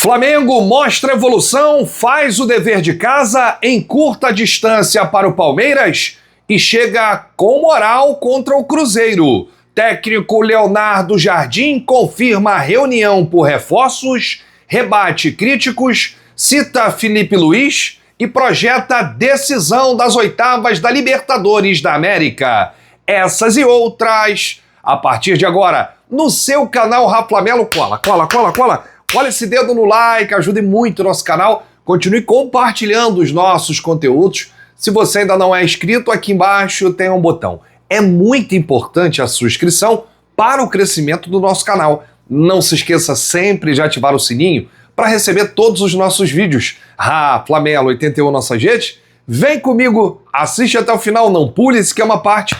Flamengo mostra evolução, faz o dever de casa, encurta distância para o Palmeiras e chega com moral contra o Cruzeiro. Técnico Leonardo Jardim confirma a reunião por reforços, rebate críticos, cita Felipe Luiz e projeta decisão das oitavas da Libertadores da América. Essas e outras, a partir de agora, no seu canal Raflamelo. Cola esse dedo no like, ajude muito o nosso canal. Continue compartilhando os nossos conteúdos. Se você ainda não é inscrito, aqui embaixo tem um botão. É muito importante a sua inscrição para o crescimento do nosso canal. Não se esqueça sempre de ativar o sininho para receber todos os nossos vídeos. Raflamelo 81 nossas redes. Vem comigo, assiste até o final, não pule esse que é uma parte,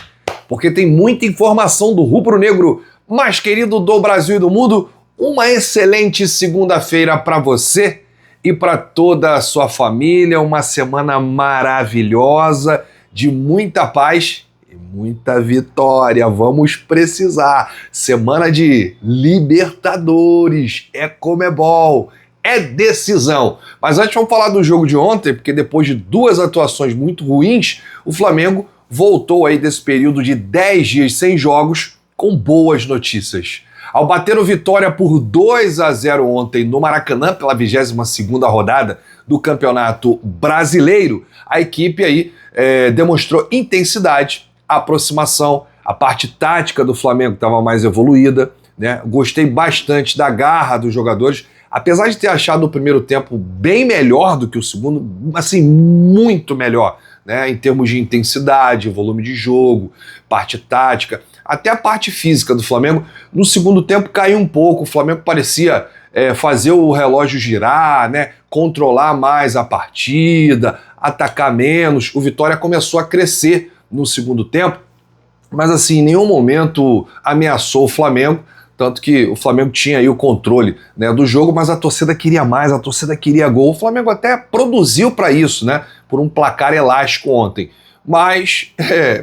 porque tem muita informação do rubro-negro mais querido do Brasil e do mundo. Uma excelente segunda-feira para você e para toda a sua família. Uma semana maravilhosa, de muita paz e muita vitória. Vamos precisar. Semana de Libertadores, é Comebol, é decisão. Mas antes vamos falar do jogo de ontem, porque depois de duas atuações muito ruins, o Flamengo voltou aí desse período de 10 dias sem jogos com boas notícias. Ao bater o Vitória por 2-0 ontem no Maracanã, pela 22ª rodada do Campeonato Brasileiro, a equipe aí demonstrou intensidade, aproximação, a parte tática do Flamengo estava mais evoluída, né? Gostei bastante da garra dos jogadores, apesar de ter achado o primeiro tempo bem melhor do que o segundo, assim, muito melhor, né? Em termos de intensidade, volume de jogo, parte tática. Até a parte física do Flamengo, no segundo tempo caiu um pouco, o Flamengo parecia fazer o relógio girar, né? Controlar mais a partida, atacar menos. O Vitória começou a crescer no segundo tempo, mas assim, em nenhum momento ameaçou o Flamengo, tanto que o Flamengo tinha aí o controle, né, do jogo, mas a torcida queria mais, a torcida queria gol. O Flamengo até produziu para isso, né, por um placar elástico ontem. Mas,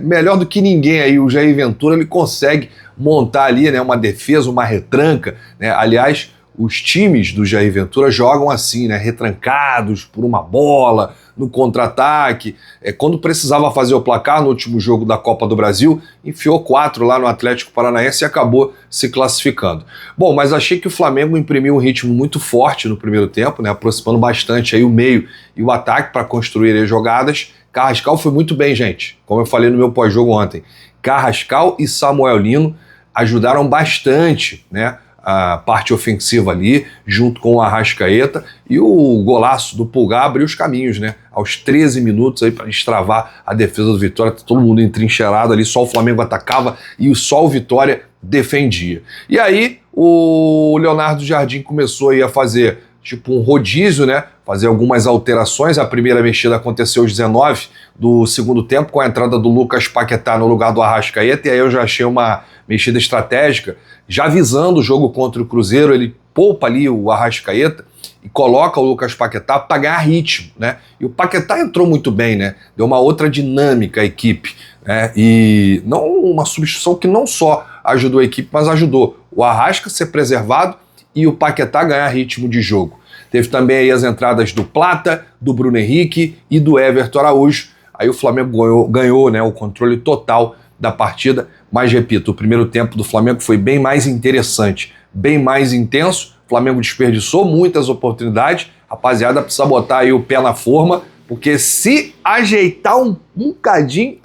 melhor do que ninguém aí, o Jair Ventura, ele consegue montar ali, né, uma defesa, uma retranca, né? Aliás, os times do Jair Ventura jogam assim, né, retrancados por uma bola, no contra-ataque. Quando precisava fazer o placar no último jogo da Copa do Brasil, enfiou 4 lá no Atlético Paranaense e acabou se classificando. Bom, mas achei que o Flamengo imprimiu um ritmo muito forte no primeiro tempo, né, aproximando bastante aí o meio e o ataque para construir as jogadas. Carrascal foi muito bem, gente, como eu falei no meu pós-jogo ontem. Carrascal e Samuel Lino ajudaram bastante, né, a parte ofensiva ali, junto com o Arrascaeta, e o golaço do Pulgar abriu os caminhos, né, aos 13 minutos aí para destravar a defesa do Vitória, todo mundo entrincheirado ali, só o Flamengo atacava e só o Vitória defendia. E aí o Leonardo Jardim começou aí a fazer tipo um rodízio, né, fazer algumas alterações. A primeira mexida aconteceu aos 19 do segundo tempo, com a entrada do Lucas Paquetá no lugar do Arrascaeta, e aí eu já achei uma mexida estratégica, já visando o jogo contra o Cruzeiro. Ele poupa ali o Arrascaeta e coloca o Lucas Paquetá para ganhar ritmo, né? E o Paquetá entrou muito bem, né? Deu uma outra dinâmica à equipe, né? E não uma substituição que não só ajudou a equipe, mas ajudou o Arrasca a ser preservado e o Paquetá ganhar ritmo de jogo. Teve também aí as entradas do Plata, do Bruno Henrique e do Everton Araújo. Aí o Flamengo ganhou, né, o controle total da partida. Mas, repito, o primeiro tempo do Flamengo foi bem mais interessante, bem mais intenso. O Flamengo desperdiçou muitas oportunidades. Rapaziada, precisa botar aí o pé na forma, porque se ajeitar um bocadinho,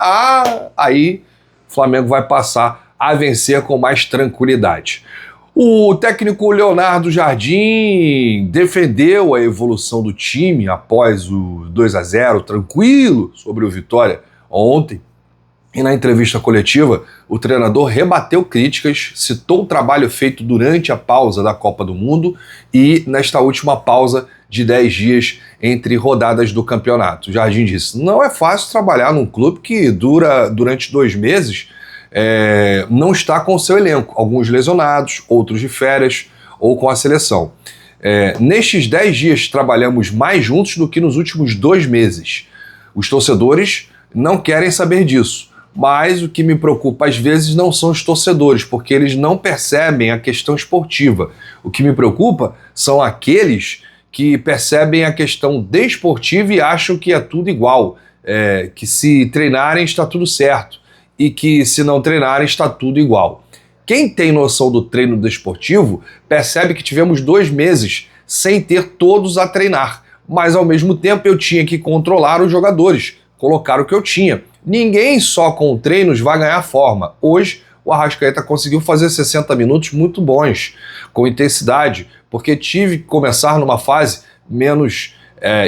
aí o Flamengo vai passar a vencer com mais tranquilidade. O técnico Leonardo Jardim defendeu a evolução do time após o 2-0 tranquilo sobre o Vitória ontem. E na entrevista coletiva, o treinador rebateu críticas, citou o trabalho feito durante a pausa da Copa do Mundo e nesta última pausa de 10 dias entre rodadas do campeonato. O Jardim disse: não é fácil trabalhar num clube que dura durante 2 meses, não está com o seu elenco, alguns lesionados, outros de férias ou com a seleção. Nestes 10 dias trabalhamos mais juntos do que nos últimos 2 meses. Os torcedores não querem saber disso. Mas o que me preocupa às vezes não são os torcedores, porque eles não percebem a questão esportiva. O que me preocupa são aqueles que percebem a questão desportiva e acham que é tudo igual, que se treinarem está tudo certo e que se não treinarem está tudo igual. Quem tem noção do treino desportivo percebe que tivemos 2 meses sem ter todos a treinar, mas ao mesmo tempo eu tinha que controlar os jogadores, colocar o que eu tinha. Ninguém só com treinos vai ganhar forma. Hoje o Arrascaeta conseguiu fazer 60 minutos muito bons, com intensidade, porque tive que começar numa fase menos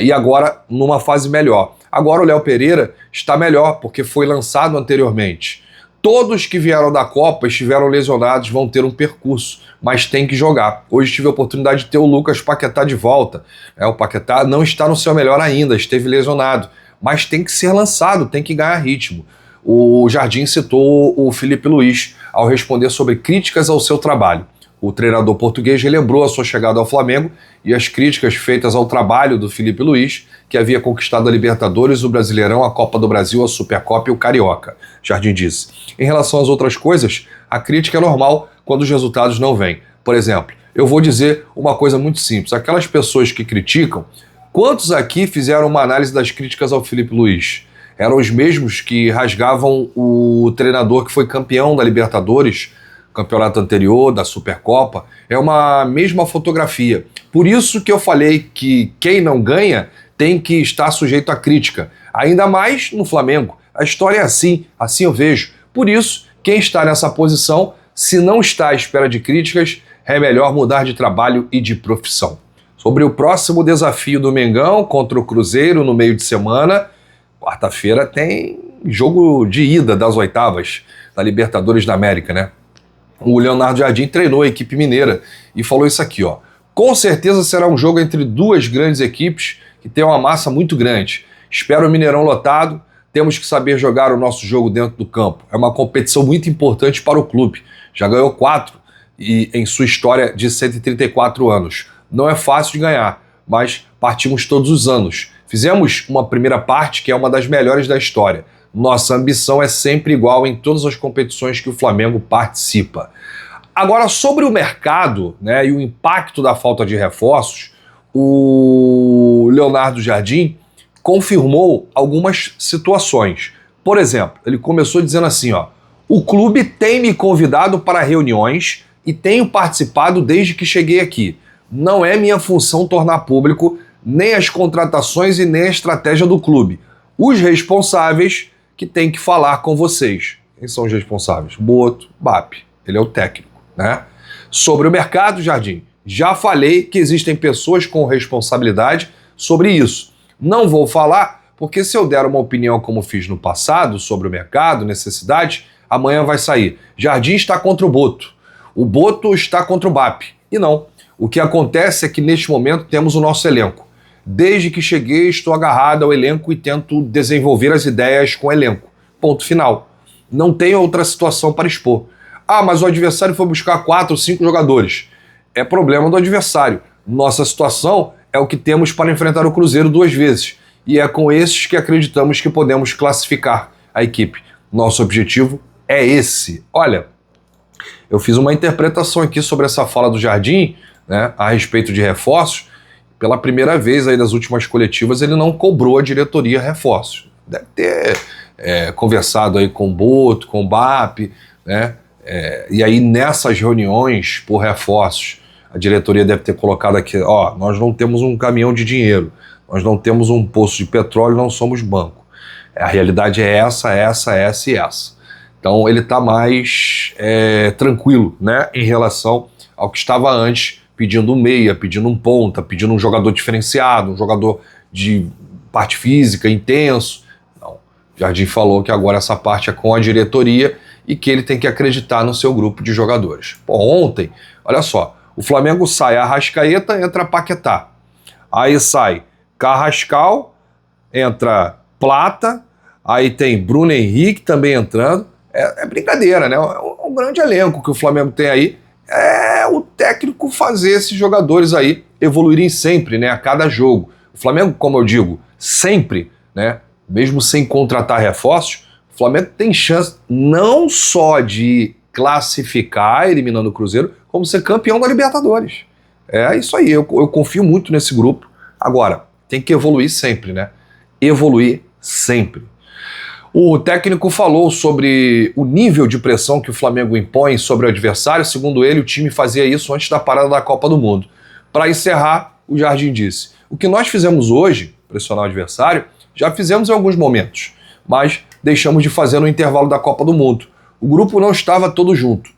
e agora numa fase melhor. Agora o Léo Pereira está melhor, porque foi lançado anteriormente. Todos que vieram da Copa, estiveram lesionados, vão ter um percurso, mas tem que jogar. Hoje tive a oportunidade de ter o Lucas Paquetá de volta. O Paquetá não está no seu melhor ainda, esteve lesionado, mas tem que ser lançado, tem que ganhar ritmo. O Jardim citou o Filipe Luís ao responder sobre críticas ao seu trabalho. O treinador português relembrou a sua chegada ao Flamengo e as críticas feitas ao trabalho do Filipe Luís, que havia conquistado a Libertadores, o Brasileirão, a Copa do Brasil, a Supercopa e o Carioca. Jardim disse. Em relação às outras coisas, a crítica é normal quando os resultados não vêm. Por exemplo, eu vou dizer uma coisa muito simples. Aquelas pessoas que criticam, quantos aqui fizeram uma análise das críticas ao Filipe Luís? Eram os mesmos que rasgavam o treinador que foi campeão da Libertadores, campeonato anterior, da Supercopa. É uma mesma fotografia. Por isso que eu falei que quem não ganha tem que estar sujeito à crítica. Ainda mais no Flamengo. A história é assim eu vejo. Por isso, quem está nessa posição, se não está à espera de críticas, é melhor mudar de trabalho e de profissão. Sobre o próximo desafio do Mengão contra o Cruzeiro no meio de semana, quarta-feira tem jogo de ida das oitavas da Libertadores da América, né? O Leonardo Jardim treinou a equipe mineira e falou isso aqui, ó. Com certeza será um jogo entre 2 grandes equipes que têm uma massa muito grande. Espero o Mineirão lotado, temos que saber jogar o nosso jogo dentro do campo. É uma competição muito importante para o clube. Já ganhou 4 em sua história de 134 anos. Não é fácil de ganhar, mas partimos todos os anos. Fizemos uma primeira parte que é uma das melhores da história. Nossa ambição é sempre igual em todas as competições que o Flamengo participa. Agora, sobre o mercado, né, e o impacto da falta de reforços, o Leonardo Jardim confirmou algumas situações. Por exemplo, ele começou dizendo assim, ó, o clube tem me convidado para reuniões e tenho participado desde que cheguei aqui. Não é minha função tornar público nem as contratações e nem a estratégia do clube. Os responsáveis que têm que falar com vocês. Quem são os responsáveis? Boto, BAP. Ele é o técnico, né? Sobre o mercado, Jardim, já falei que existem pessoas com responsabilidade sobre isso. Não vou falar, porque se eu der uma opinião como fiz no passado sobre o mercado, necessidade, amanhã vai sair. Jardim está contra o Boto. O Boto está contra o BAP. E não. O que acontece é que neste momento temos o nosso elenco. Desde que cheguei, estou agarrado ao elenco e tento desenvolver as ideias com o elenco. Ponto final. Não tem outra situação para expor. Ah, mas o adversário foi buscar 4 ou 5 jogadores. É problema do adversário. Nossa situação é o que temos para enfrentar o Cruzeiro 2 vezes. E é com esses que acreditamos que podemos classificar a equipe. Nosso objetivo é esse. Olha, eu fiz uma interpretação aqui sobre essa fala do Jardim, né, a respeito de reforços. Pela primeira vez aí das últimas coletivas, ele não cobrou a diretoria reforços. Deve ter conversado aí com o Boto, com o BAP, né? E aí nessas reuniões por reforços, a diretoria deve ter colocado aqui, ó, nós não temos um caminhão de dinheiro, nós não temos um poço de petróleo, não somos banco. A realidade é essa e essa. Então ele está mais tranquilo, né, em relação ao que estava antes, pedindo um meia, pedindo um ponta, pedindo um jogador diferenciado, um jogador de parte física, intenso. Não. Jardim falou que agora essa parte é com a diretoria e que ele tem que acreditar no seu grupo de jogadores. Pô, ontem, olha só, o Flamengo sai Arrascaeta, entra Paquetá. Aí sai Carrascal, entra Plata, aí tem Bruno Henrique também entrando. É brincadeira, né? É um grande elenco que o Flamengo tem aí. É o técnico fazer esses jogadores aí evoluírem sempre, né, a cada jogo. O Flamengo, como eu digo, sempre, né, mesmo sem contratar reforços, o O Flamengo tem chance não só de classificar, eliminando o Cruzeiro, como ser campeão da Libertadores. É isso aí, eu confio muito nesse grupo. Agora, tem que evoluir sempre, né? Evoluir sempre. O técnico falou sobre o nível de pressão que o Flamengo impõe sobre o adversário. Segundo ele, o time fazia isso antes da parada da Copa do Mundo. Para encerrar, o Jardim disse: o que nós fizemos hoje, pressionar o adversário, já fizemos em alguns momentos, mas deixamos de fazer no intervalo da Copa do Mundo. O grupo não estava todo junto.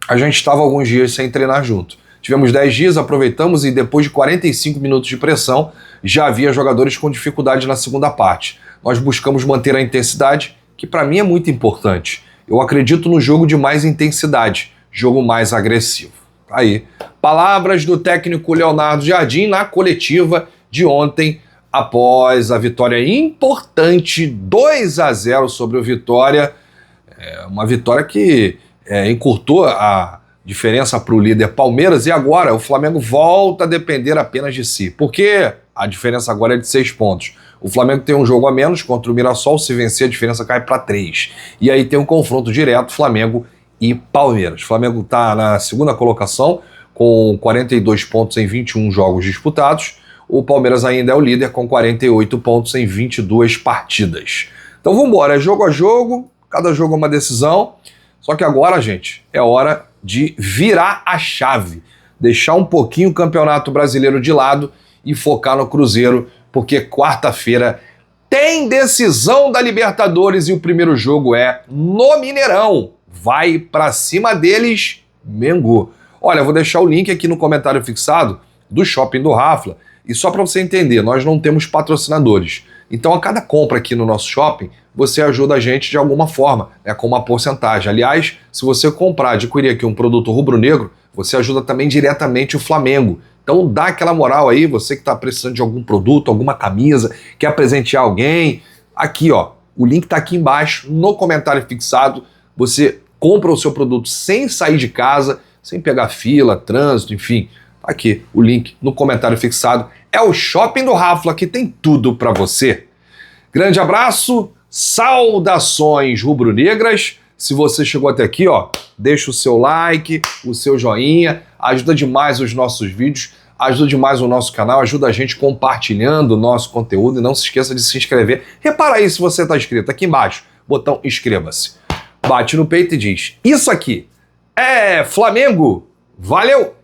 A gente estava alguns dias sem treinar junto. Tivemos 10 dias, aproveitamos e depois de 45 minutos de pressão, já havia jogadores com dificuldade na segunda parte. Nós buscamos manter a intensidade, que para mim é muito importante. Eu acredito no jogo de mais intensidade, jogo mais agressivo. Aí, palavras do técnico Leonardo Jardim na coletiva de ontem, após a vitória importante 2-0 sobre o Vitória. Uma vitória que encurtou a diferença para o líder Palmeiras, e agora o Flamengo volta a depender apenas de si, porque a diferença agora é de 6 pontos. O Flamengo tem um jogo a menos contra o Mirassol, se vencer a diferença cai para 3. E aí tem um confronto direto, Flamengo e Palmeiras. O Flamengo está na segunda colocação, com 42 pontos em 21 jogos disputados. O Palmeiras ainda é o líder com 48 pontos em 22 partidas. Então vamos embora, é jogo a jogo, cada jogo é uma decisão. Só que agora, gente, é hora de virar a chave, deixar um pouquinho o Campeonato Brasileiro de lado e focar no Cruzeiro, porque quarta-feira tem decisão da Libertadores e o primeiro jogo é no Mineirão. Vai pra cima deles, Mengo. Olha, eu vou deixar o link aqui no comentário fixado do Shopping do Rafla, e só para você entender, nós não temos patrocinadores. Então, a cada compra aqui no nosso shopping, você ajuda a gente de alguma forma, com uma porcentagem. Aliás, se você comprar, adquirir aqui um produto rubro-negro, você ajuda também diretamente o Flamengo. Então, dá aquela moral aí, você que está precisando de algum produto, alguma camisa, quer presentear alguém. Aqui, ó, o link está aqui embaixo, no comentário fixado. Você compra o seu produto sem sair de casa, sem pegar fila, trânsito, enfim. Tá aqui o link no comentário fixado. É o Shopping do Rafla, que tem tudo para você. Grande abraço, saudações rubro-negras. Se você chegou até aqui, ó, deixa o seu like, o seu joinha, ajuda demais os nossos vídeos, ajuda demais o nosso canal, ajuda a gente compartilhando o nosso conteúdo e não se esqueça de se inscrever. Repara aí se você está inscrito, aqui embaixo, botão inscreva-se. Bate no peito e diz: isso aqui é Flamengo. Valeu!